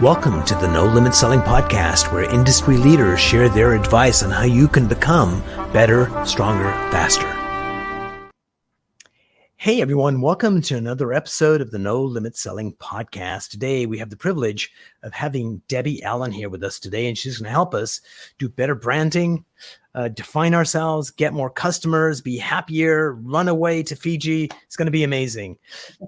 Welcome to the No Limit Selling Podcast, where industry leaders share their advice on how you can become better, stronger, faster. Hey everyone, welcome to another episode of the No Limit Selling Podcast. Today we have the privilege of having Debbie Allen here with us today, and she's going to help us do better branding, define ourselves, get more customers, be happier, run away to Fiji. It's going to be amazing.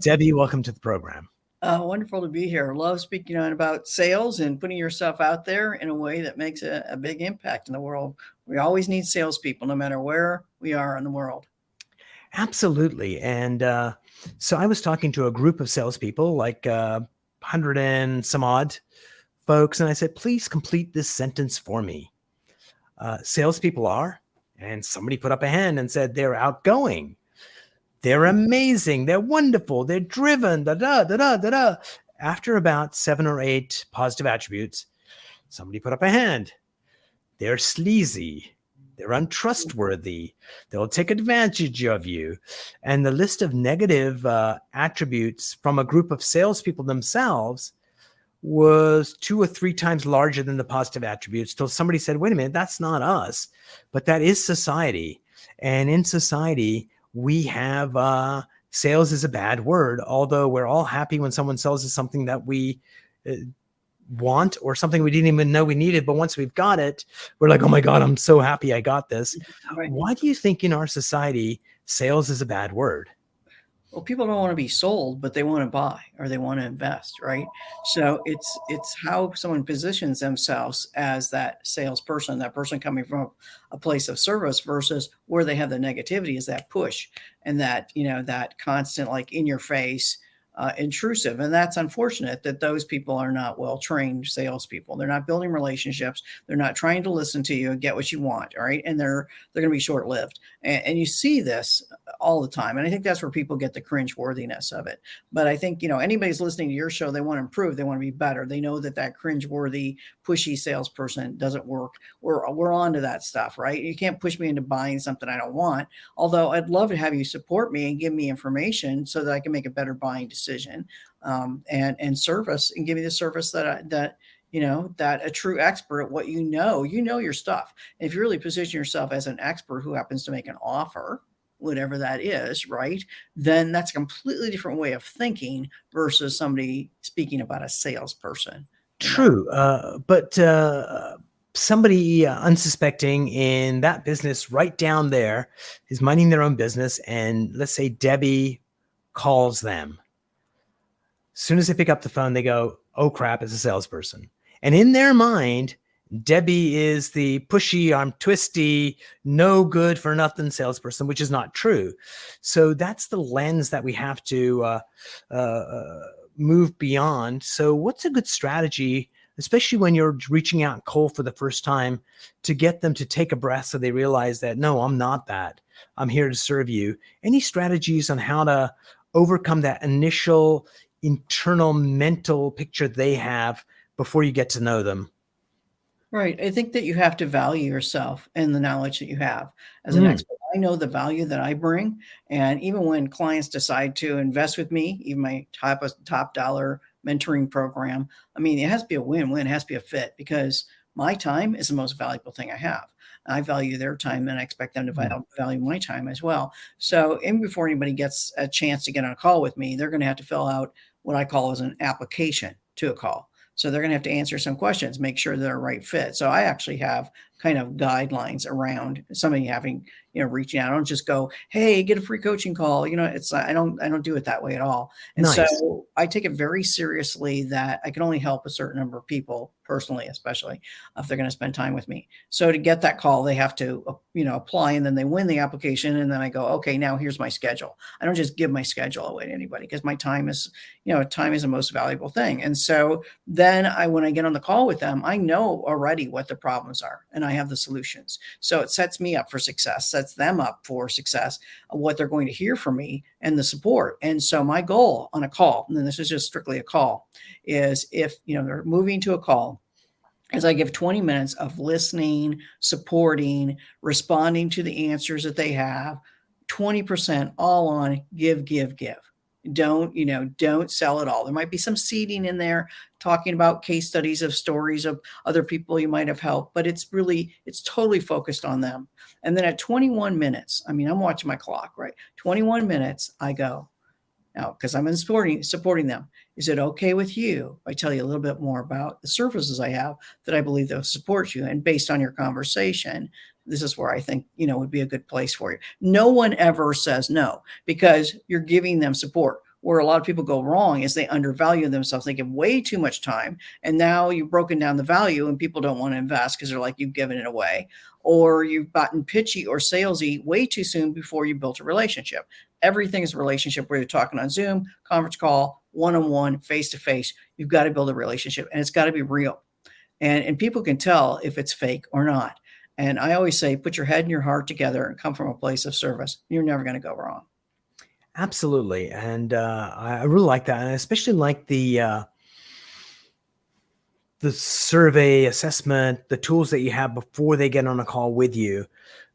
Debbie, welcome to the program. Wonderful to be here. Love speaking about sales and putting yourself out there in a way that makes a big impact in the world. We always need salespeople, no matter where we are in the world. Absolutely. And so I was talking to a group of salespeople, like 100 and some odd folks, and I said, please complete this sentence for me. Salespeople are, and somebody put up a hand and said, they're outgoing. They're amazing. They're wonderful. They're driven. Da-da. After about 7 or 8 positive attributes, somebody put up a hand. They're sleazy. They're untrustworthy. They'll take advantage of you. And the list of negative attributes from a group of salespeople themselves was 2 or 3 times larger than the positive attributes, till somebody said, wait a minute, that's not us, but that is society. And in society, we have sales is a bad word, although we're all happy when someone sells us something that we want or something we didn't even know we needed. But once we've got it, we're like, oh my God, I'm so happy I got this. Right. Why do you think in our society, sales is a bad word? Well, people don't want to be sold, but they want to buy or they want to invest, right? So it's how someone positions themselves as that salesperson, that person coming from a place of service versus where they have the negativity is that push and that, that constant, like in your face, intrusive. And that's unfortunate that those people are not well-trained salespeople. They're not building relationships. They're not trying to listen to you and get what you want. All right. And they're going to be short-lived. And you see this all the time. And I think that's where people get the cringe worthiness of it. But I think, anybody's listening to your show, they want to improve. They want to be better. They know that cringe worthy, pushy salesperson doesn't work. We're on to that stuff, right? You can't push me into buying something I don't want. Although I'd love to have you support me and give me information so that I can make a better buying decision and service and give me the service that a true expert at what you know your stuff. And if you really position yourself as an expert who happens to make an offer, whatever that is, right, then that's a completely different way of thinking versus somebody speaking about a salesperson. True. But somebody unsuspecting in that business right down there is minding their own business. And let's say Debbie calls them. As soon as they pick up the phone, they go, oh crap, it's a salesperson. And in their mind, Debbie is the pushy, I'm twisty, no good for nothing salesperson, which is not true. So that's the lens that we have to move beyond. So what's a good strategy, especially when you're reaching out cold for the first time, to get them to take a breath so they realize that, no, I'm not that. I'm here to serve you. Any strategies on how to overcome that initial internal mental picture they have before you get to know them? Right. I think that you have to value yourself and the knowledge that you have as an expert. I know the value that I bring. And even when clients decide to invest with me, even my top dollar mentoring program, it has to be a win-win. It has to be a fit because my time is the most valuable thing I have. I value their time and I expect them to value my time as well. So even before anybody gets a chance to get on a call with me, they're going to have to fill out what I call as an application to a call. So they're going to have to answer some questions, make sure they're a right fit. So I actually have kind of guidelines around somebody having, reaching out. I don't just go, hey, get a free coaching call. I don't do it that way at all. And Nice. So I take it very seriously that I can only help a certain number of people personally, especially if they're going to spend time with me. So to get that call, they have to, apply and then they win the application. And then I go, okay, now here's my schedule. I don't just give my schedule away to anybody because my time is, time is the most valuable thing. And so then when I get on the call with them, I know already what the problems are and I have the solutions. So it sets me up for success, sets them up for success, what they're going to hear from me and the support. And so my goal on a call, and then this is just strictly a call, is if, they're moving to a call, is I give 20 minutes of listening, supporting, responding to the answers that they have, 20% all on give. Don't sell it all. There might be some seeding in there, talking about case studies of stories of other people you might have helped, but it's totally focused on them. And then at 21 minutes, I mean, I'm watching my clock, right? 21 minutes, I go, now, because I'm in supporting them. Is it okay with you if I tell you a little bit more about the services I have that I believe they'll support you? And based on your conversation, this is where I think, would be a good place for you. No one ever says no because you're giving them support. Where a lot of people go wrong is they undervalue themselves. They give way too much time. And now you've broken down the value and people don't want to invest because they're like, you've given it away. Or you've gotten pitchy or salesy way too soon before you built a relationship. Everything is a relationship where you're talking on Zoom, conference call, one-on-one, face-to-face. You've got to build a relationship and it's got to be real. And people can tell if it's fake or not. And I always say, put your head and your heart together and come from a place of service. You're never going to go wrong. Absolutely. And I really like that. And I especially like the survey assessment, the tools that you have before they get on a call with you,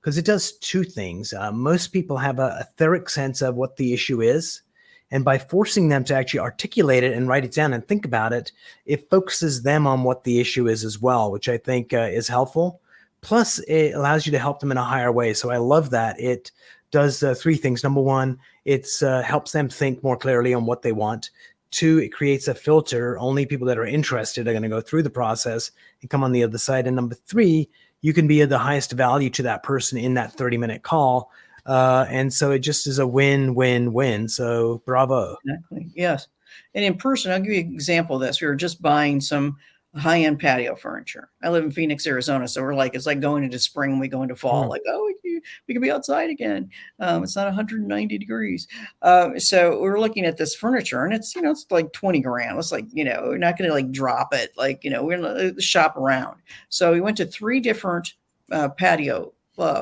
because it does two things. Most people have a etheric sense of what the issue is. And by forcing them to actually articulate it and write it down and think about it, it focuses them on what the issue is as well, which I think is helpful. Plus, it allows you to help them in a higher way. So I love that. It does three things. Number one, it helps them think more clearly on what they want. Two, it creates a filter. Only people that are interested are going to go through the process and come on the other side. And number three, you can be of the highest value to that person in that 30-minute call. And so it just is a win-win-win. So bravo. Exactly. Yes. And in person, I'll give you an example of this. We were just buying some high-end patio furniture. I live in Phoenix, Arizona. So it's like going into spring when we go into fall, like, oh, we can be outside again. It's not 190 degrees. So we're looking at this furniture and it's, it's like 20 grand. It's like, we're not going to like drop it. Like, we're going to shop around. So we went to 3 different patio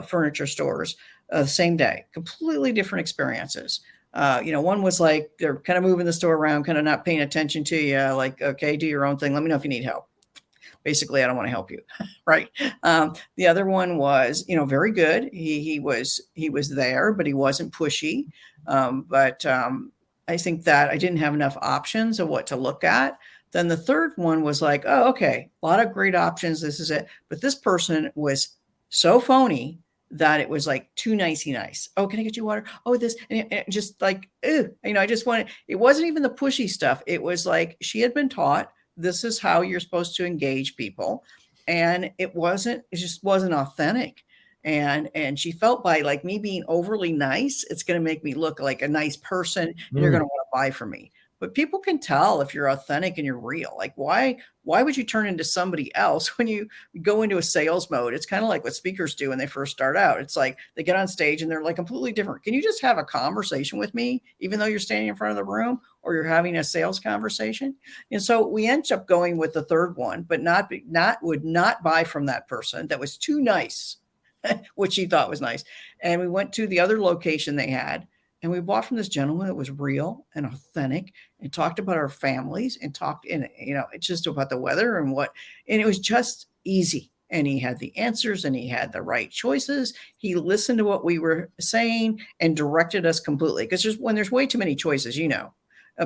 furniture stores the same day, completely different experiences. One was like, they're kind of moving the store around, kind of not paying attention to you. Like, okay, do your own thing. Let me know if you need help. Basically, I don't want to help you. Right. The other one was, very good. He was there, but he wasn't pushy. But I think that I didn't have enough options of what to look at. Then the third one was like, oh, okay, a lot of great options. This is it. But this person was so phony that it was like too nicey nice. Oh, can I get you water? Oh, this, and just like, I just wanted, it wasn't even the pushy stuff. It was like, she had been taught, this is how you're supposed to engage people. And it just wasn't authentic. And she felt by like me being overly nice, it's going to make me look like a nice person and you're going to want to buy from me. But people can tell if you're authentic and you're real. Like, why would you turn into somebody else when you go into a sales mode? It's kind of like what speakers do when they first start out. It's like they get on stage and they're like completely different. Can you just have a conversation with me, even though you're standing in front of the room or you're having a sales conversation? And so we ended up going with the third one, but would not buy from that person that was too nice, which she thought was nice. And we went to the other location they had. And we bought from this gentleman that was real and authentic and talked about our families and talked it's just about the weather and it was just easy. And he had the answers and he had the right choices. He listened to what we were saying and directed us completely. Because when there's way too many choices,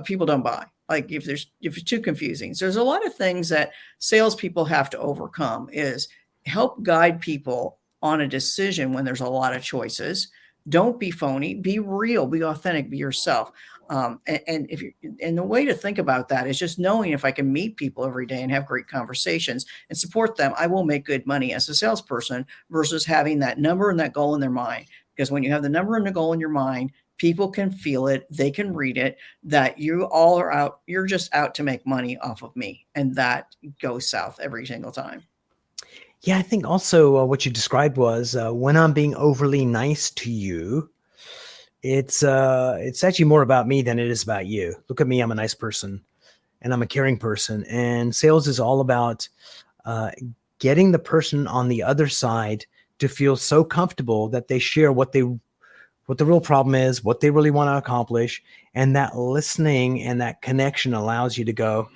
people don't buy. Like if it's too confusing. So there's a lot of things that salespeople have to overcome is help guide people on a decision when there's a lot of choices. Don't be phony, be real, be authentic, be yourself. And the way to think about that is just knowing if I can meet people every day and have great conversations and support them, I will make good money as a salesperson versus having that number and that goal in their mind. Because when you have the number and the goal in your mind, people can feel it, they can read it, that you all are out, you're just out to make money off of me. And that goes south every single time. Yeah, I think also what you described was when I'm being overly nice to you, it's actually more about me than it is about you. Look at me, I'm a nice person and I'm a caring person. And sales is all about getting the person on the other side to feel so comfortable that they share what the real problem is, what they really want to accomplish. And that listening and that connection allows you to go,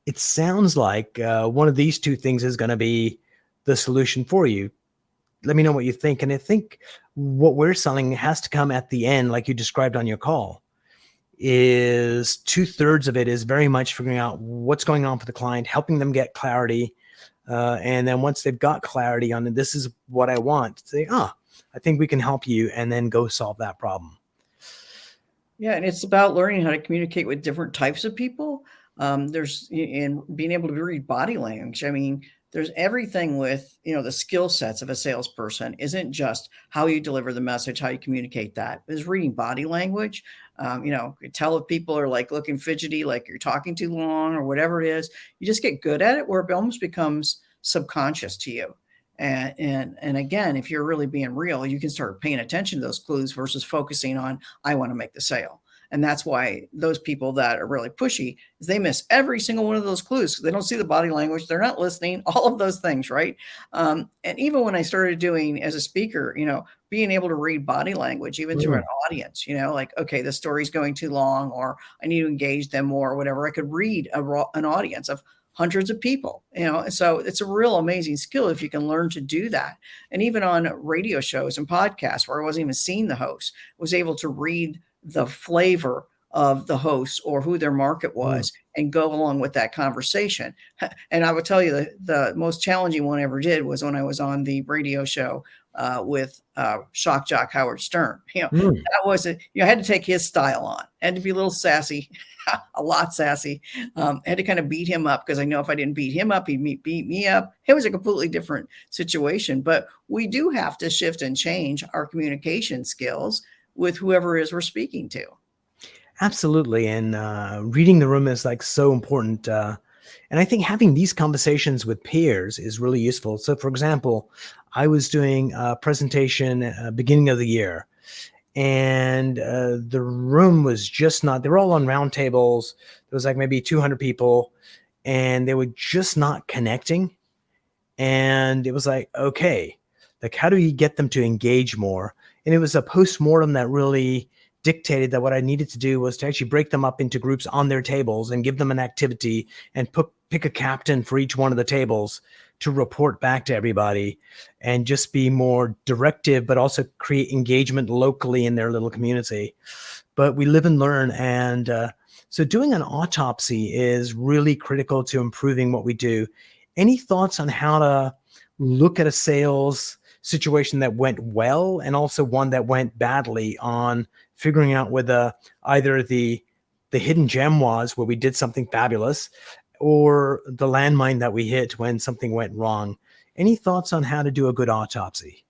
it sounds like one of these two things is going to be the solution for you. Let me know what you think. And I think what we're selling has to come at the end, like you described on your call. is 2/3 of it is very much figuring out what's going on for the client, helping them get clarity. And then once they've got clarity on it, this is what I want, say, I think we can help you, and then go solve that problem. Yeah, and it's about learning how to communicate with different types of people. And being able to read body language. I mean, there's everything with, the skill sets of a salesperson isn't just how you deliver the message, how you communicate that. Is reading body language. You tell if people are like looking fidgety, like you're talking too long or whatever it is. You just get good at it where it almost becomes subconscious to you. And again, if you're really being real, you can start paying attention to those clues versus focusing on, I want to make the sale. And that's why those people that are really pushy is they miss every single one of those clues. They don't see the body language. They're not listening, all of those things. Right. And even when I started doing as a speaker, being able to read body language, even through an audience, like, okay, the story's going too long, or I need to engage them more, or whatever. I could read an audience of hundreds of people, so it's a real amazing skill if you can learn to do that. And even on radio shows and podcasts where I wasn't even seeing the host, was able to read the flavor of the host or who their market was and go along with that conversation. And I would tell you the most challenging one I ever did was when I was on the radio show with shock jock Howard Stern. That was it. I had to take his style on. I had to be a little sassy, a lot sassy. I had to kind of beat him up because I know if I didn't beat him up, he'd beat me up. It was a completely different situation. But we do have to shift and change our communication skills with whoever it is we're speaking to. Absolutely. And reading the room is like so important. And I think having these conversations with peers is really useful. So for example, I was doing a presentation beginning of the year, and the room was just not, they were all on round tables. There was like maybe 200 people, and they were just not connecting. And it was like, okay, like how do you get them to engage more? And it was a post-mortem that really dictated that what I needed to do was to actually break them up into groups on their tables and give them an activity and pick a captain for each one of the tables to report back to everybody, and just be more directive, but also create engagement locally in their little community. But we live and learn. And so doing an autopsy is really critical to improving what we do. Any thoughts on how to look at a sales situation that went well and also one that went badly, on figuring out whether either the hidden gem was where we did something fabulous, or the landmine that we hit when something went wrong? Any thoughts on how to do a good autopsy?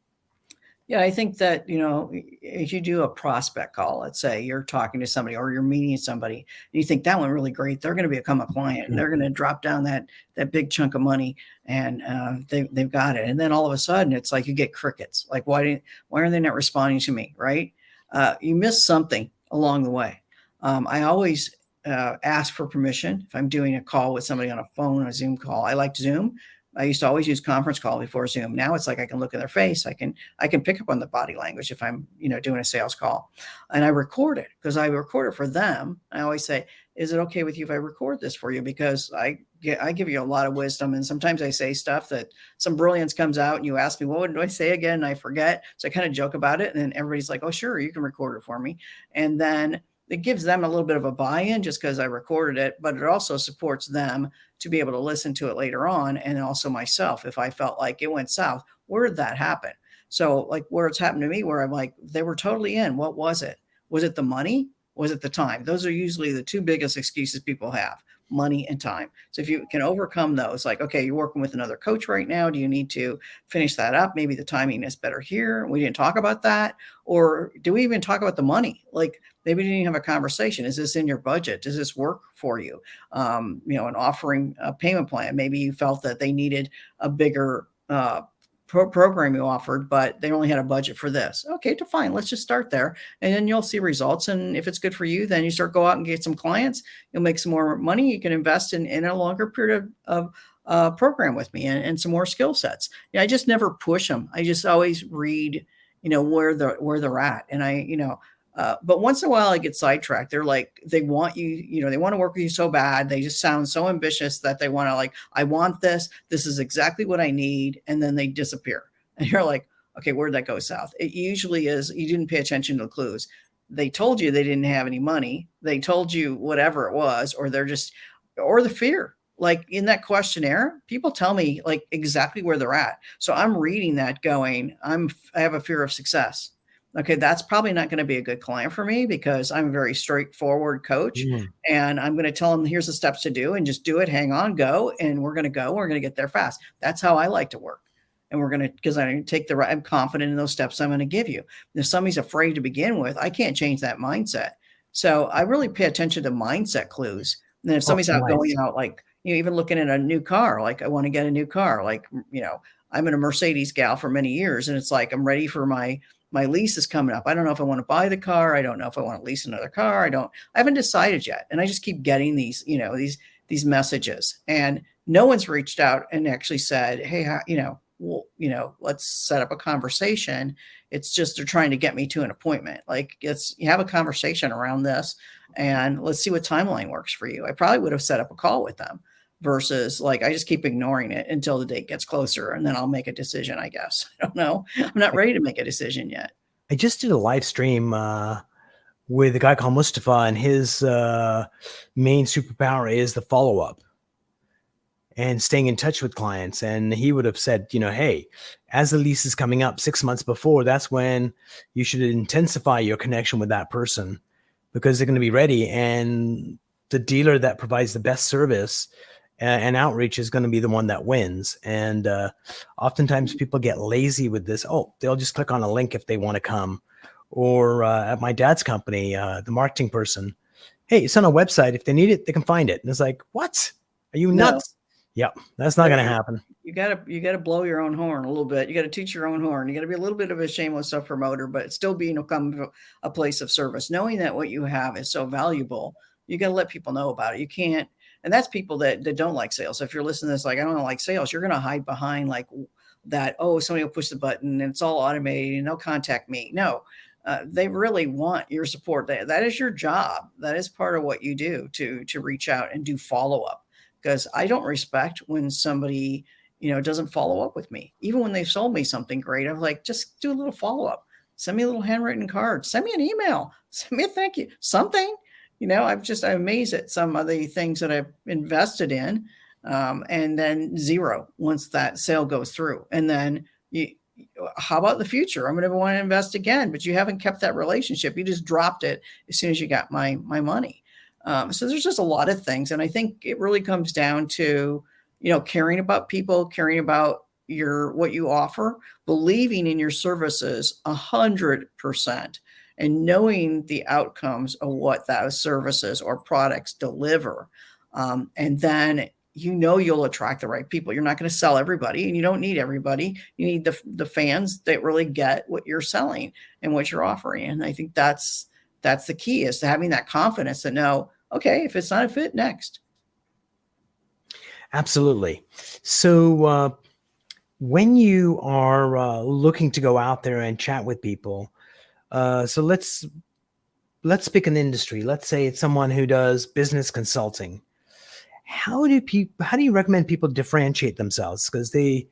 Yeah, I think that, if you do a prospect call, let's say you're talking to somebody or you're meeting somebody, and you think that went really great, they're going to become a client and they're going to drop down that big chunk of money, and they've got it. And then all of a sudden it's like you get crickets. Like, why are they not responding to me? Right. You miss something along the way. I always ask for permission if I'm doing a call with somebody on a phone, a Zoom call. I like Zoom. I used to always use conference call before Zoom. Now it's like I can look at their face. I can pick up on the body language if I'm, doing a sales call, and I record it because I record it for them. I always say, is it okay with you if I record this for you? Because I give you a lot of wisdom. And sometimes I say stuff that some brilliance comes out and you ask me, what do I say again? And I forget. So I kind of joke about it. And then everybody's like, oh, sure, you can record it for me. And then it gives them a little bit of a buy-in just because I recorded it, but it also supports them to be able to listen to it later on. And also myself, if I felt like it went south, where did that happen? So like where it's happened to me, where I'm like, they were totally in. What was it? Was it the money? Was it the time? Those are usually the two biggest excuses people have: money and time. So if you can overcome those, like, okay, you're working with another coach right now. Do you need to finish that up? Maybe the timing is better here. We didn't talk about that. Or do we even talk about the money? Like, maybe we didn't even have a conversation. Is this in your budget? Does this work for you? An offering a payment plan. Maybe you felt that they needed a bigger program you offered, but they only had a budget for this. Okay, fine. Let's just start there, and then you'll see results. And if it's good for you, then you start go out and get some clients. You'll make some more money. You can invest in a longer period of program with me and some more skill sets. I just never push them. I just always read, where they're at, and but once in a while I get sidetracked. They're like, they want you, they want to work with you so bad. They just sound so ambitious that they want to, like, I want this. This is exactly what I need. And then they disappear. And you're like, okay, where'd that go south? It usually is, you didn't pay attention to the clues. they told you they didn't have any money. They told you whatever it was, or they're just, or the fear. Like in that questionnaire, people tell me like exactly where they're at. So I'm reading that going, I have a fear of success. Okay, that's probably not going to be a good client for me because I'm a very straightforward coach, Mm. and I'm going to tell them here's the steps to do and just do it, hang on, go, and we're going to get there fast. That's how I like to work. And we're going to, because I take the right, I'm confident in those steps I'm going to give you. If somebody's afraid to begin with, I can't change that mindset. So I really pay attention to mindset clues. And then if Oh, somebody's out going nice. out, like, even looking at a new car, like I want to get a new car, like, I'm in a Mercedes gal for many years, and it's like I'm ready for my lease is coming up. I don't know if I want to buy the car. I don't know if I want to lease another car. I haven't decided yet. And I just keep getting these, these messages, and no one's reached out and actually said, hey, well, let's set up a conversation. It's just they're trying to get me to an appointment. Like, you have a conversation around this, and let's see what timeline works for you. I probably would have set up a call with them versus like I just keep ignoring it until the date gets closer, and then I'll make a decision, I guess. I don't know. I'm not ready to make a decision yet. I just did a live stream with a guy called Mustafa, and his main superpower is the follow up and staying in touch with clients. And he would have said, hey, as the lease is coming up 6 months before, that's when you should intensify your connection with that person, because they're going to be ready. And the dealer that provides the best service and outreach is going to be the one that wins. And oftentimes people get lazy with this. Oh, they'll just click on a link if they want to come. Or at my dad's company, the marketing person, hey, it's on a website. If they need it, they can find it. And it's like, what? Are you nuts? Yep, that's not going to happen. You gotta blow your own horn a little bit. You got to teach your own horn. You got to be a little bit of a shameless self promoter, but still being a place of service, knowing that what you have is so valuable. You got to let people know about it. You can't, and that's people that don't like sales. So if you're listening to this, like, I don't like sales, you're going to hide behind like that. Oh, somebody will push the button and it's all automated and they'll contact me. No, they really want your support. That is your job. That is part of what you do to reach out and do follow up. Because I don't respect when somebody, doesn't follow up with me. Even when they've sold me something great, I'm like, just do a little follow up. Send me a little handwritten card. Send me an email. Send me a thank you. Something. I'm amazed at some of the things that I've invested in, and then zero once that sale goes through. And then how about the future? I'm going to want to invest again, but you haven't kept that relationship. You just dropped it as soon as you got my money. So there's just a lot of things. And I think it really comes down to, caring about people, caring about what you offer, believing in your services 100%, and knowing the outcomes of what those services or products deliver. And then, you'll attract the right people. You're not going to sell everybody, and you don't need everybody. You need the fans that really get what you're selling and what you're offering. And I think that's the key, is to having that confidence to know, okay, if it's not a fit, next. Absolutely. So when you are looking to go out there and chat with people, so let's pick an industry. Let's say it's someone who does business consulting. How do you recommend people differentiate themselves? Because they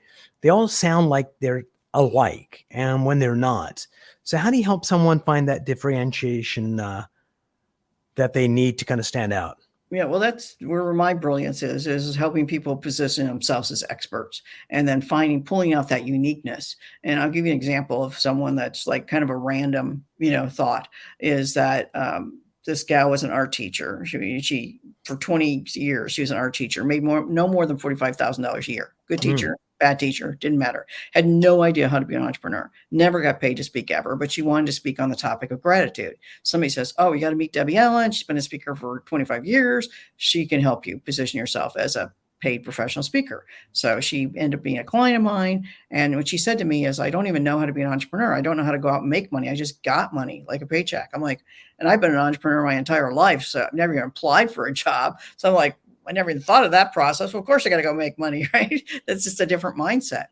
all sound like they're alike, and when they're not. So how do you help someone find that differentiation that they need to kind of stand out? Yeah, well, that's where my brilliance is helping people position themselves as experts, and then pulling out that uniqueness. And I'll give you an example of someone that's like kind of a random, thought, is that this gal was an art teacher. She for 20 years, she was an art teacher, made no more than $45,000 a year. Good teacher, bad teacher, didn't matter. Had no idea how to be an entrepreneur. Never got paid to speak ever, but she wanted to speak on the topic of gratitude. Somebody says, oh, you got to meet Debbie Allen. She's been a speaker for 25 years. She can help you position yourself as a paid professional speaker. So she ended up being a client of mine. And what she said to me is, I don't even know how to be an entrepreneur. I don't know how to go out and make money. I just got money like a paycheck. I'm like, and I've been an entrepreneur my entire life. So I've never even applied for a job. So I'm like, I never even thought of that process. Well, of course I got to go make money, right? That's just a different mindset.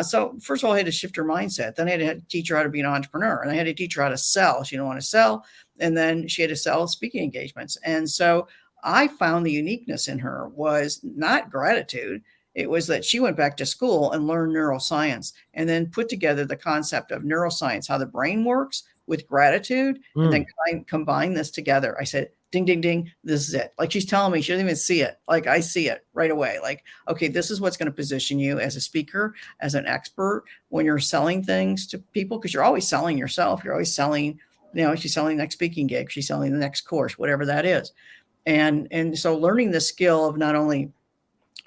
So first of all, I had to shift her mindset. Then I had to teach her how to be an entrepreneur, and I had to teach her how to sell. She didn't want to sell. And then she had to sell speaking engagements. And so I found the uniqueness in her was not gratitude. It was that she went back to school and learned neuroscience, and then put together the concept of neuroscience, how the brain works with gratitude and then Mm. combine this together. I said, ding, ding, ding, this is it. Like she's telling me, she doesn't even see it. Like I see it right away. Like, okay, this is what's going to position you as a speaker, as an expert when you're selling things to people, because you're always selling yourself. You're always selling, she's selling the next speaking gig, she's selling the next course, whatever that is. And so learning the skill of not only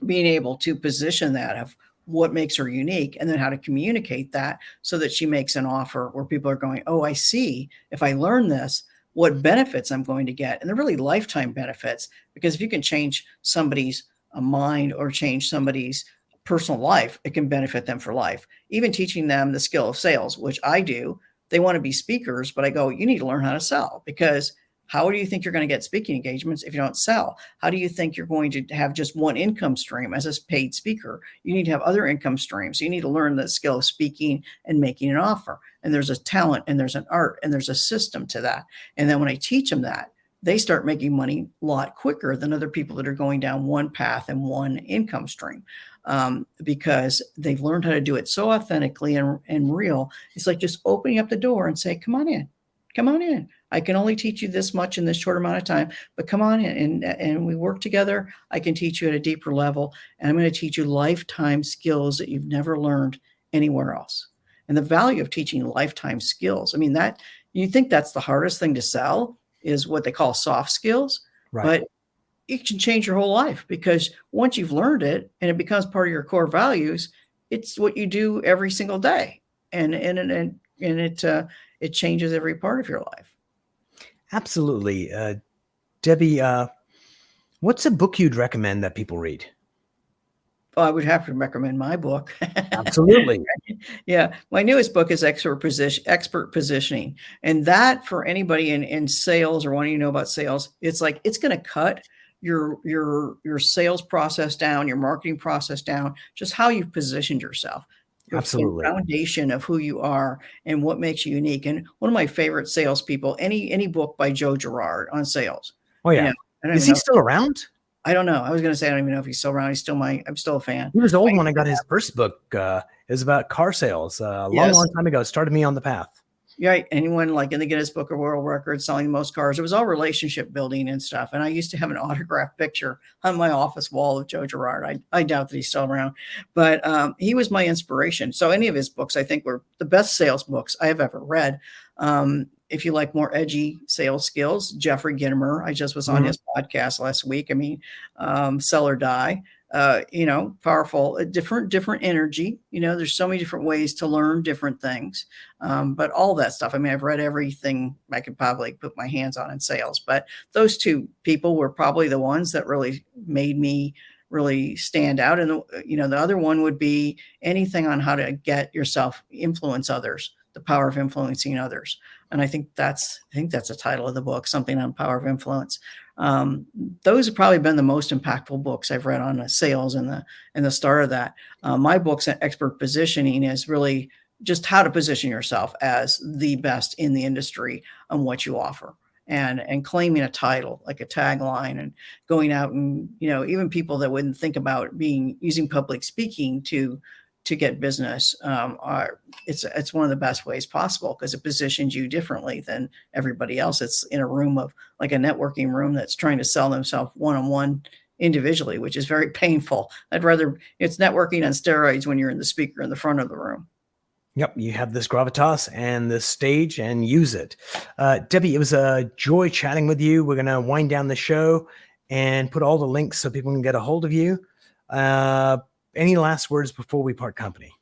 being able to position that of what makes her unique and then how to communicate that so that she makes an offer where people are going, oh, I see, if I learn this, what benefits I'm going to get. And they're really lifetime benefits, because if you can change somebody's mind or change somebody's personal life, it can benefit them for life. Even teaching them the skill of sales, which I do, they want to be speakers, but I go, you need to learn how to sell, because how do you think you're going to get speaking engagements if you don't sell? How do you think you're going to have just one income stream as a paid speaker? You need to have other income streams. You need to learn the skill of speaking and making an offer. And there's a talent and there's an art and there's a system to that. And then when I teach them that, they start making money a lot quicker than other people that are going down one path and one income stream, because they've learned how to do it so authentically and real. It's like just opening up the door and say, come on in, come on in. I can only teach you this much in this short amount of time, but come on in and we work together. I can teach you at a deeper level, and I'm going to teach you lifetime skills that you've never learned anywhere else. And the value of teaching lifetime skills, I mean, that you think that's the hardest thing to sell is what they call soft skills, Right. but it can change your whole life, because once you've learned it and it becomes part of your core values, it's what you do every single day, and it changes every part of your life. Absolutely. Debbie, what's a book you'd recommend that people read? Well, I would have to recommend my book. Absolutely. Yeah. My newest book is Expert Positioning. And that, for anybody in sales or wanting to know about sales, it's like, it's going to cut your sales process down, your marketing process down, just how you've positioned yourself. The Absolutely. foundation of who you are and what makes you unique. And one of my favorite salespeople, any book by Joe Girard on sales. Oh, yeah. I don't Is even he know. still around? I don't know. I was going to say, I don't even know if he's still around. I'm still a fan. He was old when I got his first book. It was about car sales. A long, Yes. long time ago. It started me on the path. Right. Anyone like in the Guinness Book of World Records selling the most cars. It was all relationship building and stuff. And I used to have an autographed picture on my office wall of Joe Girard. I doubt that he's still around, but he was my inspiration. So any of his books, I think, were the best sales books I have ever read. If you like more edgy sales skills, Jeffrey Gitomer, I just was on his podcast last week. I mean, Sell or Die. Powerful, different energy. There's so many different ways to learn different things. But all that stuff, I mean, I've read everything I could probably put my hands on in sales, but those two people were probably the ones that really made me really stand out. And, the other one would be anything on how to get yourself, influence others, the power of influencing others. And I think that's the title of the book, something on power of influence. Those have probably been the most impactful books I've read on sales and the start of that. My book's on Expert Positioning is really just how to position yourself as the best in the industry on what you offer, and claiming a title, like a tagline, and going out and, even people that wouldn't think about using public speaking to get business, it's one of the best ways possible, because it positions you differently than everybody else. It's in a room of like a networking room that's trying to sell themselves one-on-one individually, which is very painful. It's networking on steroids when you're in the speaker in the front of the room. Yep, you have this gravitas and this stage, and use it. Debbie, it was a joy chatting with you. We're going to wind down the show and put all the links so people can get a hold of you. Any last words before we part company?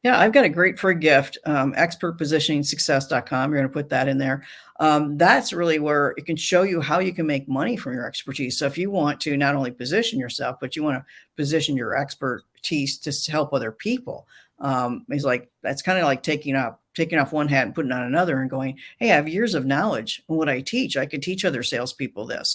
Yeah, I've got a great free gift, expertpositioningsuccess.com. You're going to put that in there. That's really where it can show you how you can make money from your expertise. So if you want to not only position yourself, but you want to position your expertise to help other people, it's like, that's kind of like taking off one hat and putting on another and going, hey, I have years of knowledge in what I teach. I could teach other salespeople this.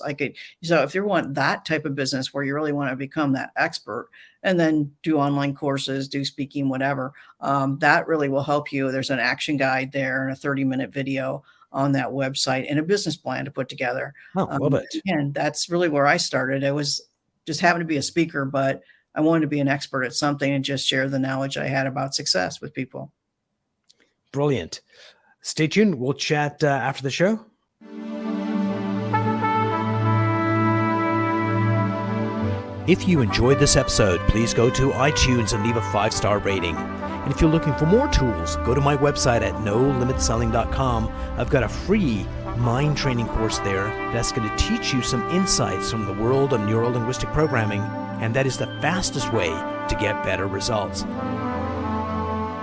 So if you want that type of business where you really want to become that expert and then do online courses, do speaking, whatever, that really will help you. There's an action guide there and a 30-minute video on that website and a business plan to put together. Oh, love it. And that's really where I started. I was just happened to be a speaker, but I wanted to be an expert at something and just share the knowledge I had about success with people. Brilliant. Stay tuned. We'll chat after the show. If you enjoyed this episode, please go to iTunes and leave a 5-star rating. And if you're looking for more tools, go to my website at nolimitselling.com. I've got a free mind training course there that's going to teach you some insights from the world of neuro-linguistic programming, and that is the fastest way to get better results.